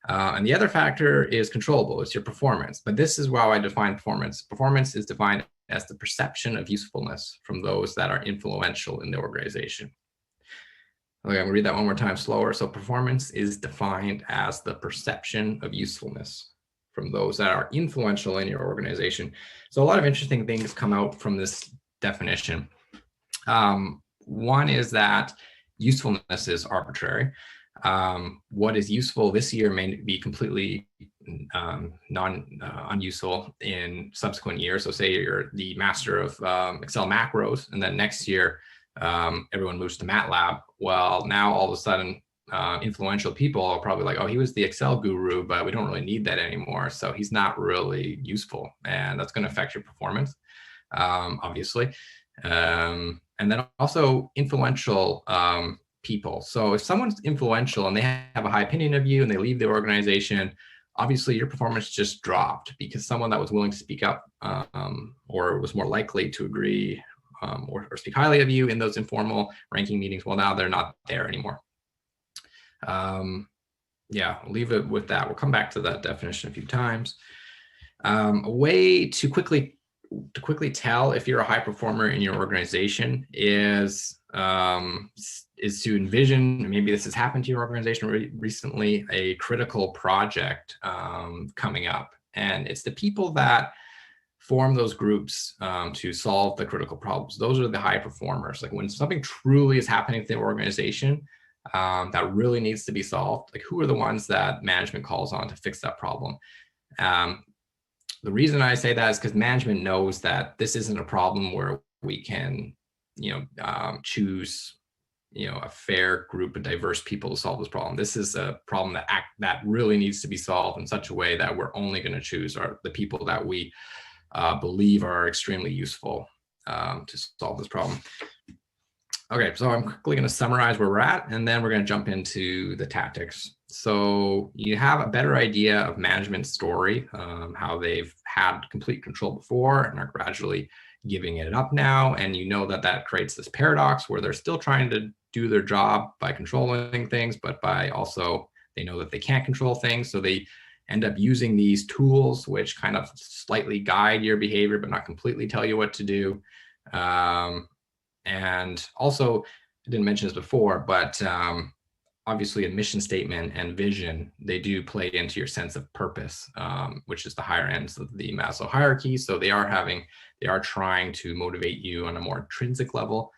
And the other factor is controllable. It's your performance. But this is how I define performance. Performance is defined as the perception of usefulness from those that are influential in the organization. Okay, I'm gonna read that one more time slower. So performance is defined as the perception of usefulness from those that are influential in your organization. So a lot of interesting things come out from this definition. One is that usefulness is arbitrary. What is useful this year may be completely unuseful in subsequent years. So say you're the master of Excel macros, and then next year everyone moves to MATLAB. Well, now all of a sudden influential people are probably like, oh, he was the Excel guru, but we don't really need that anymore. So he's not really useful, and that's going to affect your performance, obviously. And then also influential people. So if someone's influential and they have a high opinion of you and they leave the organization, obviously your performance just dropped because someone that was willing to speak up or was more likely to agree or speak highly of you in those informal ranking meetings, well, now they're not there anymore. Yeah, I'll leave it with that. We'll come back to that definition a few times. A way to quickly tell if you're a high performer in your organization is to envision, maybe this has happened to your organization recently, a critical project coming up. And it's the people that form those groups to solve the critical problems. Those are the high performers. Like when something truly is happening to the organization that really needs to be solved, like who are the ones that management calls on to fix that problem? The reason I say that is because management knows that this isn't a problem where we can, choose, a fair group of diverse people to solve this problem. This is a problem that really needs to be solved in such a way that we're only going to choose the people that we believe are extremely useful to solve this problem. Okay, so I'm quickly going to summarize where we're at, and then we're going to jump into the tactics. So you have a better idea of management's story, how they've had complete control before and are gradually giving it up now. And you know that creates this paradox where they're still trying to do their job by controlling things, but by also they know that they can't control things. So they end up using these tools, which kind of slightly guide your behavior, but not completely tell you what to do. And also, I didn't mention this before, but obviously a mission statement and vision, they do play into your sense of purpose, which is the higher ends of the Maslow hierarchy. So they are trying to motivate you on a more intrinsic level.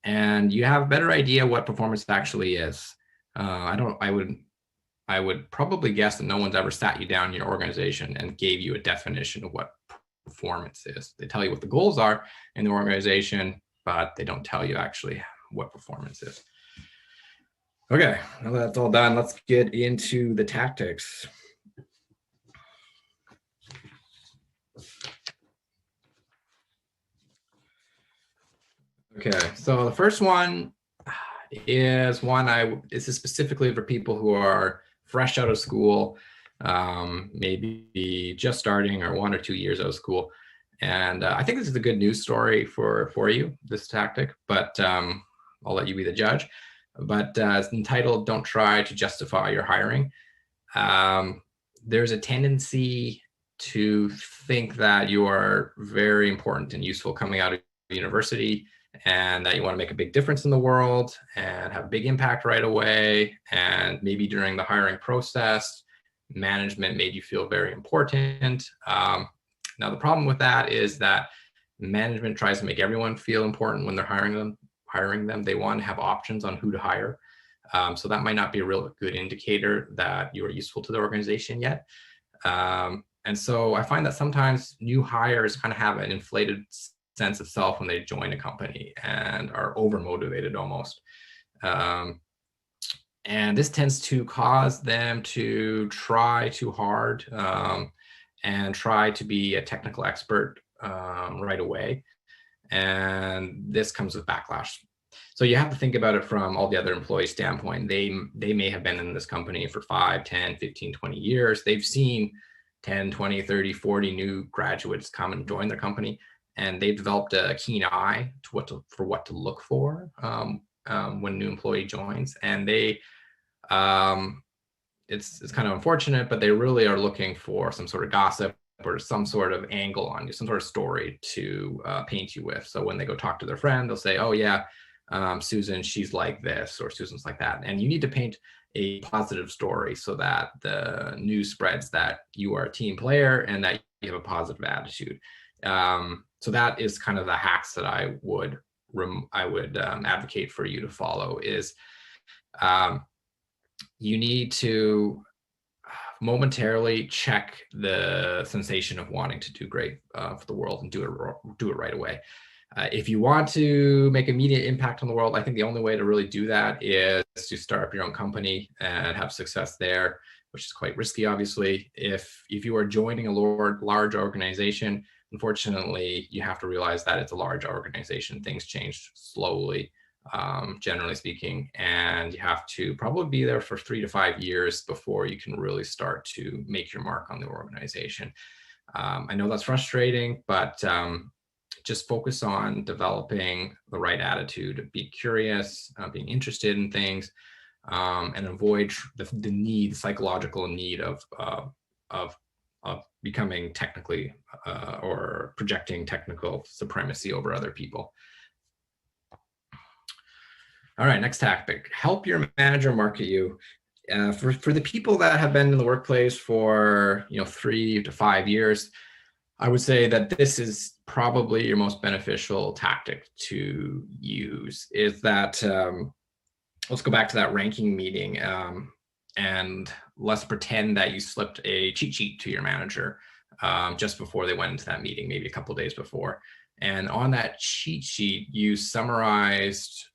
And you have a better idea what performance actually is. I would probably guess that no one's ever sat you down in your organization and gave you a definition of what performance is. They tell you what the goals are in the organization, but they don't tell you actually what performance is. Okay, now that that's all done, let's get into the tactics. Okay, so the first one is this is specifically for people who are fresh out of school, maybe just starting or 1 or 2 years out of school. And I think this is a good news story for you, this tactic, but I'll let you be the judge. But it's entitled, Don't Try to Justify Your Hiring. There's a tendency to think that you are very important and useful coming out of university, and that you want to make a big difference in the world and have a big impact right away. And maybe during the hiring process, management made you feel very important. Now, the problem with that is that management tries to make everyone feel important when they're hiring them. They want to have options on who to hire. So that might not be a real good indicator that you are useful to the organization yet. And so I find that sometimes new hires kind of have an inflated sense of self when they join a company and are over-motivated almost. And this tends to cause them to try too hard and try to be a technical expert right away. And this comes with backlash. So you have to think about it from all the other employees' standpoint. They may have been in this company for 5, 10, 15, 20 years. They've seen 10, 20, 30, 40 new graduates come and join their company. And they've developed a keen eye to what to look for when a new employee joins. And it's kind of unfortunate, but they really are looking for some sort of gossip or some sort of angle on you, some sort of story to paint you with. So when they go talk to their friend, they'll say, oh yeah, Susan, she's like this, or Susan's like that. And you need to paint a positive story so that the news spreads that you are a team player and that you have a positive attitude. So that is kind of the hacks that I would advocate for you to follow is you need to momentarily check the sensation of wanting to do great for the world and do it right away. If you want to make immediate impact on the world, I think the only way to really do that is to start up your own company and have success there, which is quite risky, obviously. If you are joining a large organization, unfortunately, you have to realize that it's a large organization. Things change slowly, generally speaking, and you have to probably be there for 3 to 5 years before you can really start to make your mark on the organization. I know that's frustrating, but just focus on developing the right attitude, be curious, being interested in things, and avoid the psychological need of becoming technically or projecting technical supremacy over other people. All right, next tactic, help your manager market you. For the people that have been in the workplace for 3 to 5 years, I would say that this is probably your most beneficial tactic to use, is that let's go back to that ranking meeting and let's pretend that you slipped a cheat sheet to your manager just before they went into that meeting, maybe a couple of days before. And on that cheat sheet, you summarized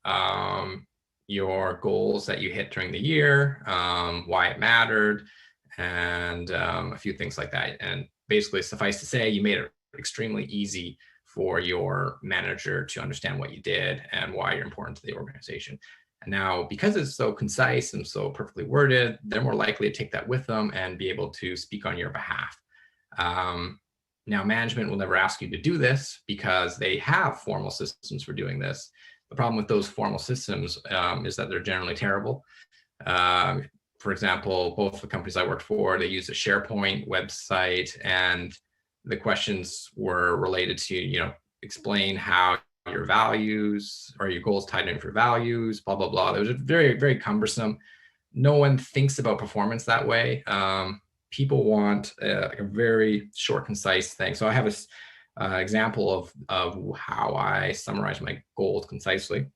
your goals that you hit during the year, why it mattered, and a few things like that. And basically, suffice to say, you made it extremely easy for your manager to understand what you did and why you're important to the organization. And now, because it's so concise and so perfectly worded, they're more likely to take that with them and be able to speak on your behalf. Now, management will never ask you to do this because they have formal systems for doing this. The problem with those formal systems is that they're generally terrible. For example, both the companies I worked for, they used a SharePoint website, and the questions were related to, explain how your values, or your goals tied in for values, blah, blah, blah. It was very, very cumbersome. No one thinks about performance that way. People want like a very short, concise thing. So I have this example of how I summarize my goals concisely.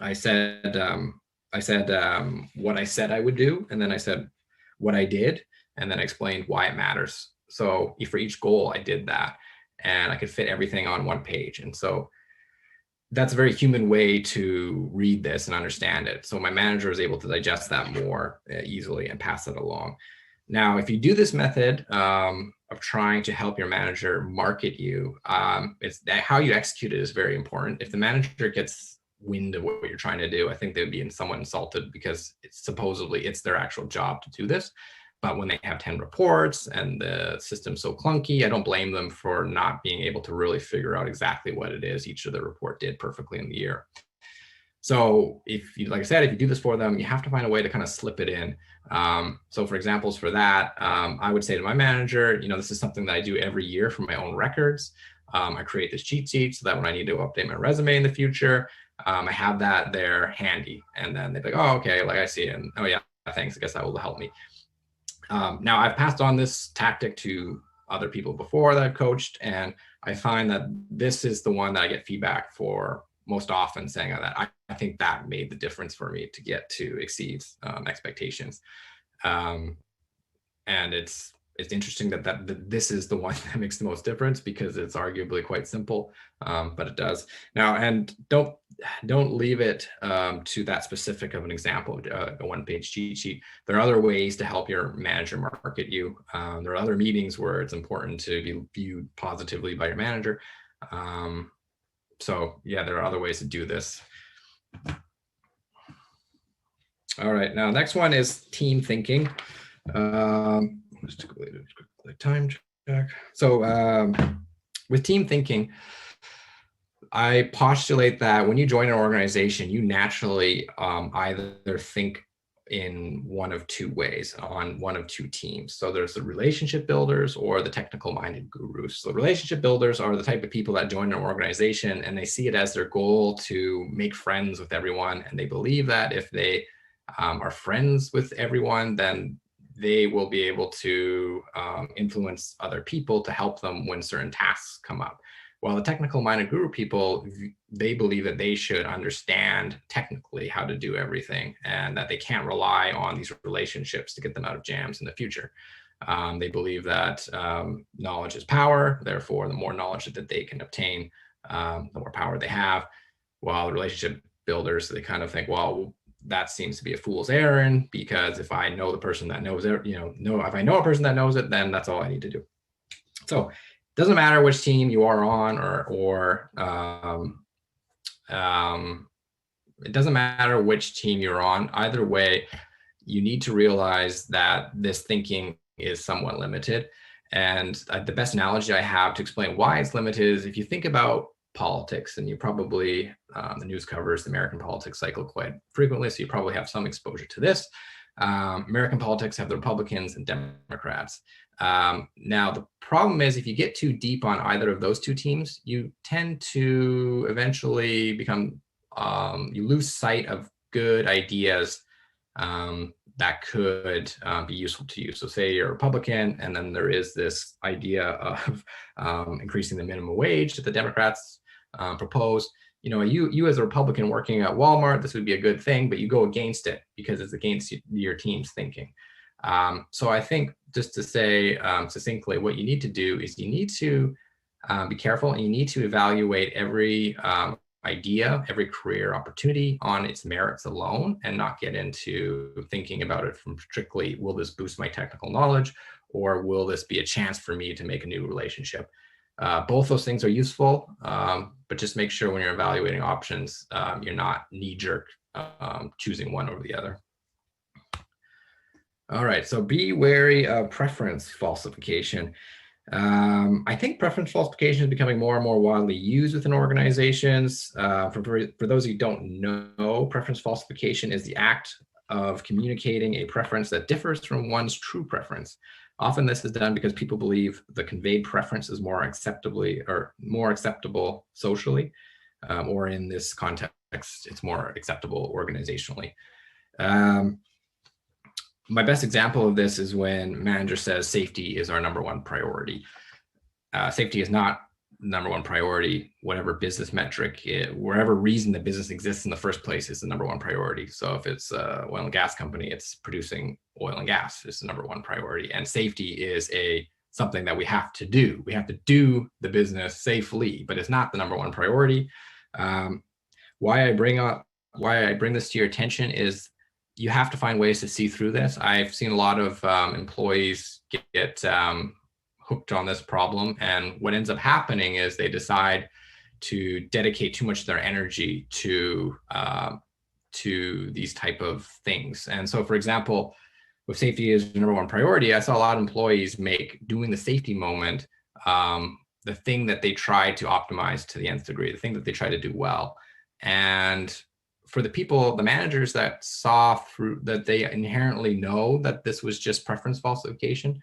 I said what I said I would do, and then I said what I did, and then I explained why it matters. So for each goal, I did that, and I could fit everything on one page. And so that's a very human way to read this and understand it. So my manager is able to digest that more easily and pass it along. Now, if you do this method of trying to help your manager market you, it's how you execute it is very important. If the manager gets wind of what you're trying to do, I think they would be somewhat insulted, because supposedly it's their actual job to do this. But when they have 10 reports and the system's so clunky, I don't blame them for not being able to really figure out exactly what it is each of the report did perfectly in the year. So if you, like I said, if you do this for them, you have to find a way to kind of slip it in. So for examples for that, I would say to my manager, this is something that I do every year for my own records. I create this cheat sheet so that when I need to update my resume in the future, I have that there handy. And then they'd be like, oh, okay, like I see it. And oh yeah, thanks. I guess that will help me. Now I've passed on this tactic to other people before that I've coached, and I find that this is the one that I get feedback for most often, saying that I think that made the difference for me to get to exceed expectations. And it's interesting that this is the one that makes the most difference, because it's arguably quite simple, but it does. Now, and don't leave it to that specific of an example, a one-page cheat sheet. There are other ways to help your manager market you. There are other meetings where it's important to be viewed positively by your manager. So yeah, there are other ways to do this. All right, now next one is team thinking. Just a time check. So with team thinking, I postulate that when you join an organization, you naturally either think in one of two ways, on one of two teams. So there's the relationship builders or the technical minded gurus. So relationship builders are the type of people that join an organization and they see it as their goal to make friends with everyone. And they believe that if they are friends with everyone, then they will be able to influence other people to help them when certain tasks come up. While the technical minded guru people, they believe that they should understand technically how to do everything, and that they can't rely on these relationships to get them out of jams in the future. They believe that knowledge is power. Therefore, the more knowledge that they can obtain, the more power they have. While the relationship builders, they kind of think, well, that seems to be a fool's errand, because if I know the person that knows it, if I know a person that knows it, then that's all I need to do. So it doesn't matter which team you are on, or it doesn't matter which team you're on. Either way, you need to realize that this thinking is somewhat limited. And the best analogy I have to explain why it's limited is if you think about politics, and you probably, the news covers the American politics cycle quite frequently, so you probably have some exposure to this. American politics have the Republicans and Democrats. Now, the problem is if you get too deep on either of those two teams, you tend to eventually become, you lose sight of good ideas that could be useful to you. So say you're a Republican, and then there is this idea of increasing the minimum wage that the Democrats propose. You as a Republican working at Walmart, this would be a good thing, but you go against it because it's against your team's thinking. So I think, just to say succinctly, what you need to do is you need to be careful, and you need to evaluate every idea, every career opportunity on its merits alone, and not get into thinking about it from strictly, will this boost my technical knowledge, or will this be a chance for me to make a new relationship? Both those things are useful, but just make sure when you're evaluating options, you're not knee-jerk choosing one over the other. All right, so be wary of preference falsification. I think preference falsification is becoming more and more widely used within organizations. For those who don't know, preference falsification is the act of communicating a preference that differs from one's true preference. Often this is done because people believe the conveyed preference is more acceptable socially. or in this context, it's more acceptable organizationally. My best example of this is when manager says safety is our number one priority. Safety is not number one priority. Whatever business metric, wherever reason the business exists in the first place is the number one priority. So if it's an oil and gas company, it's producing oil and gas is the number one priority. And safety is something that we have to do. We have to do the business safely, but it's not the number one priority. Why I bring this to your attention is you have to find ways to see through this. I've seen a lot of employees get hooked on this problem, and what ends up happening is they decide to dedicate too much of their energy to these type of things. And so, for example, with safety as the number one priority, I saw a lot of employees make doing the safety moment the thing that they try to optimize to the nth degree, the thing that they try to do well. And for the managers that saw through that, they inherently know that this was just preference falsification.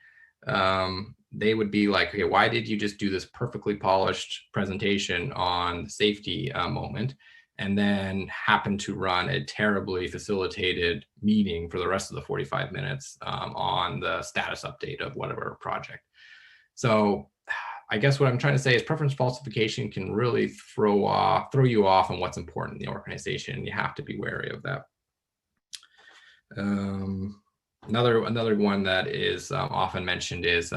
They would be like, okay, why did you just do this perfectly polished presentation on the safety moment and then happen to run a terribly facilitated meeting for the rest of the 45 minutes on the status update of whatever project? So I guess what I'm trying to say is preference falsification can really throw you off on what's important in the organization. You have to be wary of that. Another one that is often mentioned is,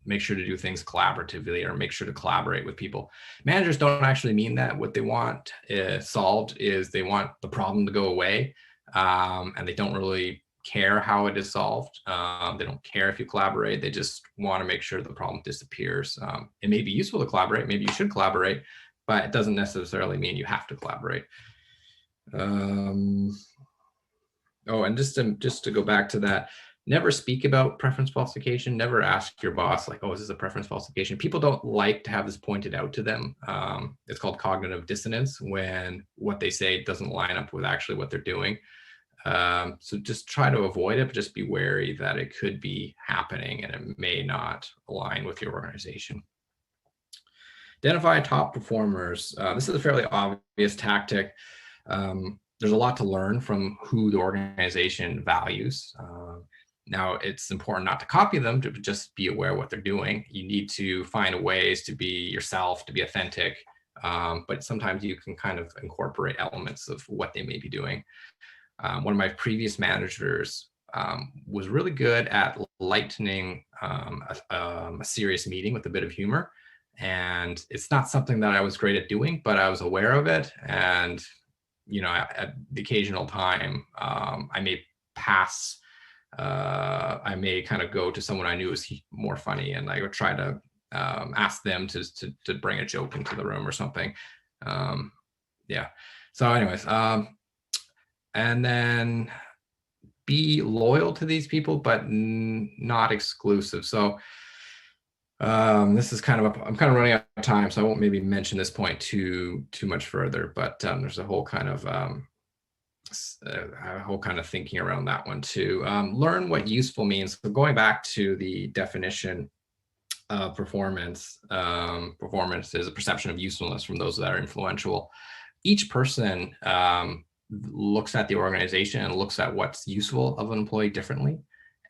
make sure to do things collaboratively, or make sure to collaborate with people. Managers don't actually mean that. What they want solved is they want the problem to go away, and they don't really care how it is solved. They don't care if you collaborate. They just want to make sure the problem disappears. It may be useful to collaborate. Maybe you should collaborate, but it doesn't necessarily mean you have to collaborate. And just to go back to that, never speak about preference falsification. Never ask your boss, like, oh, is this a preference falsification? People don't like to have this pointed out to them. It's called cognitive dissonance, when what they say doesn't line up with actually what they're doing. So just try to avoid it, but just be wary that it could be happening and it may not align with your organization. Identify top performers. This is a fairly obvious tactic. There's a lot to learn from who the organization values. Now, it's important not to copy them, to just be aware of what they're doing. You need to find ways to be yourself, to be authentic, but sometimes you can kind of incorporate elements of what they may be doing. One of my previous managers was really good at lightening a serious meeting with a bit of humor. And it's not something that I was great at doing, but I was aware of it. And, at the occasional time, I may pass, I may kind of go to someone I knew was more funny, and I would try to ask them to bring a joke into the room or something. Yeah. So anyways, and then be loyal to these people, but not exclusive. So this is I'm kind of running out of time, so I won't maybe mention this point too much further, but there's a whole kind of thinking around that one too. Learn what useful means. So going back to the definition of performance, performance is a perception of usefulness from those that are influential. Each person looks at the organization and looks at what's useful of an employee differently.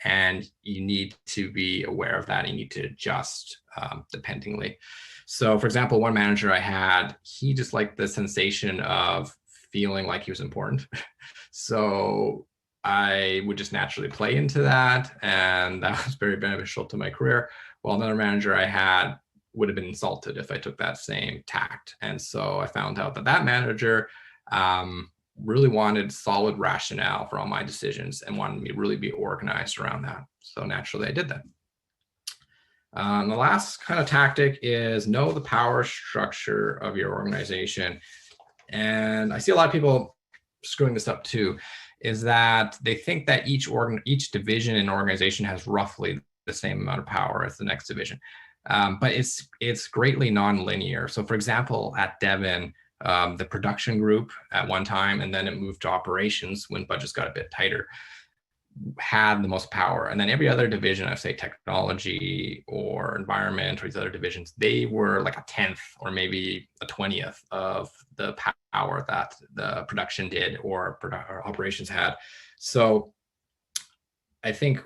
And you need to be aware of that. You need to adjust dependingly. So for example, one manager I had, he just liked the sensation of feeling like he was important. So I would just naturally play into that. And that was very beneficial to my career. While another manager I had would have been insulted if I took that same tact. And so I found out that manager really wanted solid rationale for all my decisions and wanted me to really be organized around that. So naturally I did that. The last kind of tactic is know the power structure of your organization. And I see a lot of people screwing this up too, is that they think that each division in an organization has roughly the same amount of power as the next division. But it's greatly non-linear. So for example, at Devon, the production group at one time, and then it moved to operations when budgets got a bit tighter. had the most power. And then every other division of, say, technology or environment or these other divisions, they were like a 10th or maybe a 20th of the power that the production did or operations had. So I think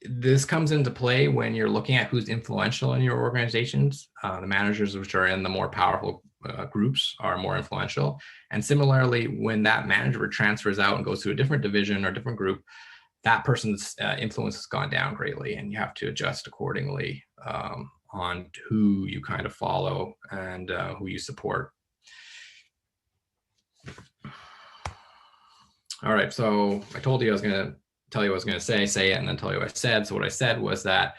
this comes into play when you're looking at who's influential in your organizations. The managers which are in the more powerful groups are more influential. And similarly, when that manager transfers out and goes to a different division or different group, that person's influence has gone down greatly, and you have to adjust accordingly on who you kind of follow and who you support. All right, so I told you I was going to tell you what I was going to say it, and then tell you what I said. So what I said was that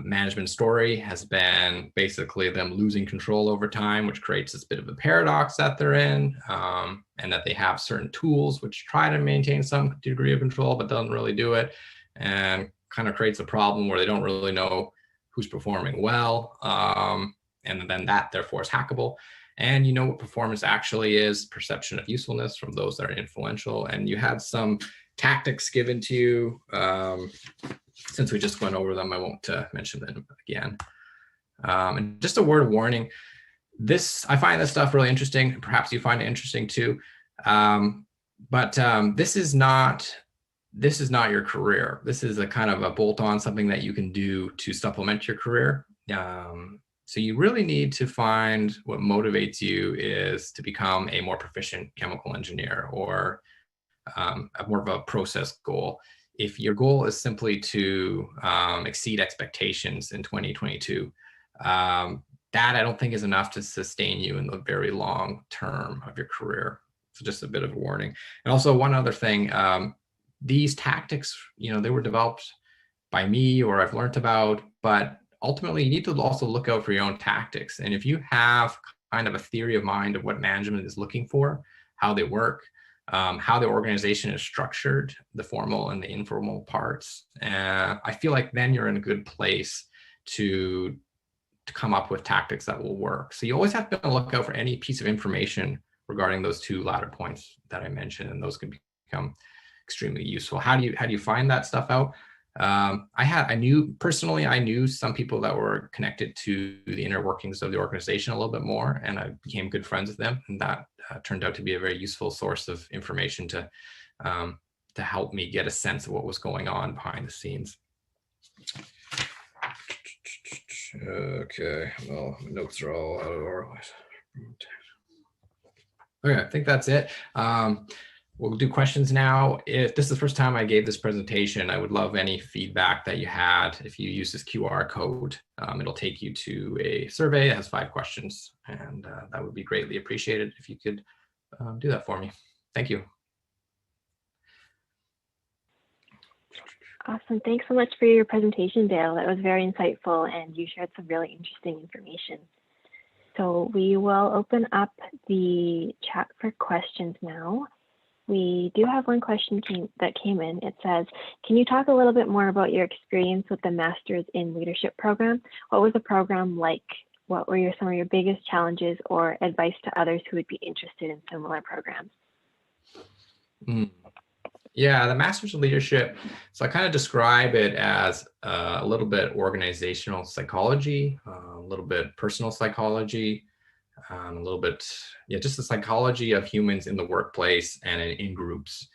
management story has been basically them losing control over time, which creates this bit of a paradox that they're in, and that they have certain tools which try to maintain some degree of control but doesn't really do it, and kind of creates a problem where they don't really know who's performing well, and then that therefore is hackable. And you know what performance actually is: perception of usefulness from those that are influential. And you had some tactics given to you. Since we just went over them, I won't mention them again. And just a word of warning, I find this stuff really interesting. Perhaps you find it interesting too. But this is not your career. This is a kind of a bolt-on, something that you can do to supplement your career. So you really need to find what motivates you is to become a more proficient chemical engineer, or more of a process goal. If your goal is simply to exceed expectations in 2022, that I don't think is enough to sustain you in the very long term of your career. So just a bit of a warning. And also one other thing, these tactics, they were developed by me or I've learned about, but ultimately you need to also look out for your own tactics. And if you have kind of a theory of mind of what management is looking for, how they work, how the organization is structured, the formal and the informal parts, I feel like then you're in a good place to come up with tactics that will work. So you always have to look out for any piece of information regarding those two latter points that I mentioned, and those can become extremely useful. How do you find that stuff out? I knew some people that were connected to the inner workings of the organization a little bit more, and I became good friends with them, and that turned out to be a very useful source of information to help me get a sense of what was going on behind the scenes. Okay, well, my notes are all out of order. Okay, I think that's it. We'll do questions now. If this is the first time I gave this presentation, I would love any feedback that you had. If you use this QR code, it'll take you to a survey that has 5 questions, and that would be greatly appreciated if you could do that for me. Thank you. Awesome. Thanks so much for your presentation, Dale. That was very insightful, and you shared some really interesting information. So we will open up the chat for questions now. We do have one question that came in. It says, can you talk a little bit more about your experience with the Masters in Leadership program? What was the program like? What were some of your biggest challenges or advice to others who would be interested in similar programs? Yeah, the Masters in Leadership. So I kind of describe it as a little bit organizational psychology, a little bit personal psychology, a little bit, just the psychology of humans in the workplace and in groups.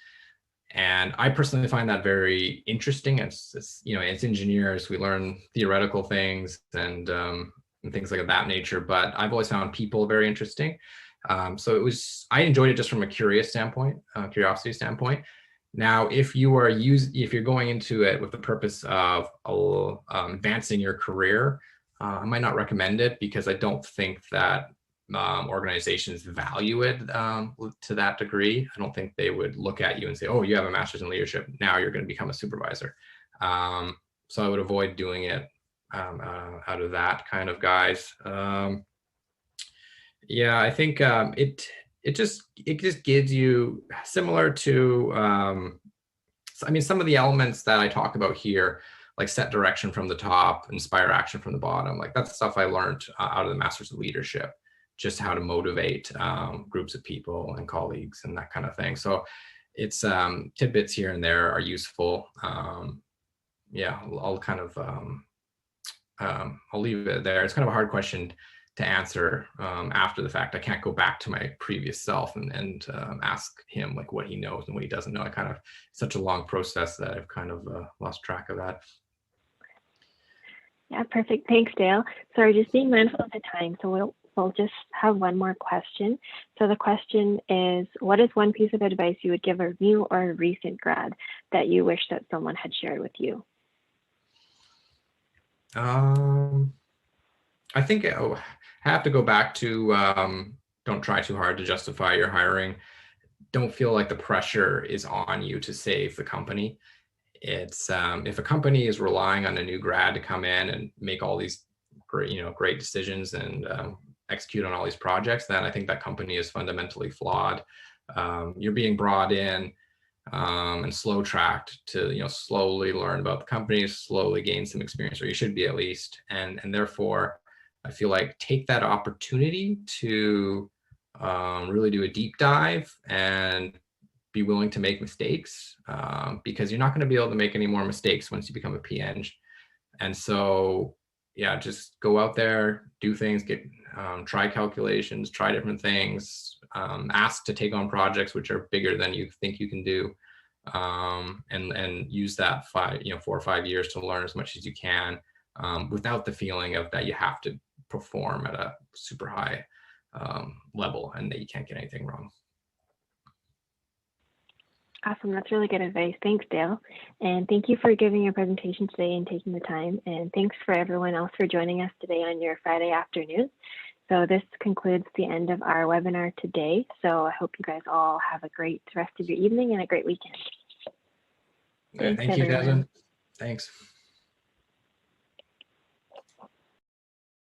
And I personally find that very interesting. It's as engineers, we learn theoretical things and things like that nature, but I've always found people very interesting. So I enjoyed it just from a curiosity standpoint. Now, if you're going into it with the purpose of advancing your career, I might not recommend it, because I don't think that organizations value it to that degree. I don't think they would look at you and say, oh, you have a master's in leadership, now you're going to become a supervisor. So I would avoid doing it out of that kind of guise. I think it just gives you, similar to some of the elements that I talk about here, like set direction from the top, inspire action from the bottom. Like that's stuff I learned out of the Masters of Leadership, just how to motivate groups of people and colleagues and that kind of thing. So it's tidbits here and there are useful. Yeah, I'll kind of I'll leave it there. It's kind of a hard question to answer after the fact. I can't go back to my previous self and ask him like what he knows and what he doesn't know. I kind of, such a long process that I've kind of lost track of that. Yeah, perfect. Thanks, Dale. Sorry, just being mindful of the time. So we'll just have one more question. So the question is, what is one piece of advice you would give a new or a recent grad that you wish that someone had shared with you? I think I have to go back to don't try too hard to justify your hiring. Don't feel like the pressure is on you to save the company. It's if a company is relying on a new grad to come in and make all these great decisions and execute on all these projects, then I think that company is fundamentally flawed. You're being brought in and slow tracked to slowly learn about the company, slowly gain some experience, or you should be at least, and therefore I feel like take that opportunity to really do a deep dive and be willing to make mistakes, because you're not going to be able to make any more mistakes once you become a PN. And so, yeah, just go out there, do things, try calculations, try different things, ask to take on projects which are bigger than you think you can do, and use that 4 or 5 years to learn as much as you can, without the feeling of that you have to perform at a super high level and that you can't get anything wrong. Awesome. That's really good advice. Thanks, Dale. And thank you for giving your presentation today and taking the time. And thanks for everyone else for joining us today on your Friday afternoon. So this concludes the end of our webinar today. So I hope you guys all have a great rest of your evening and a great weekend. Thank you, Jasmine. Thanks.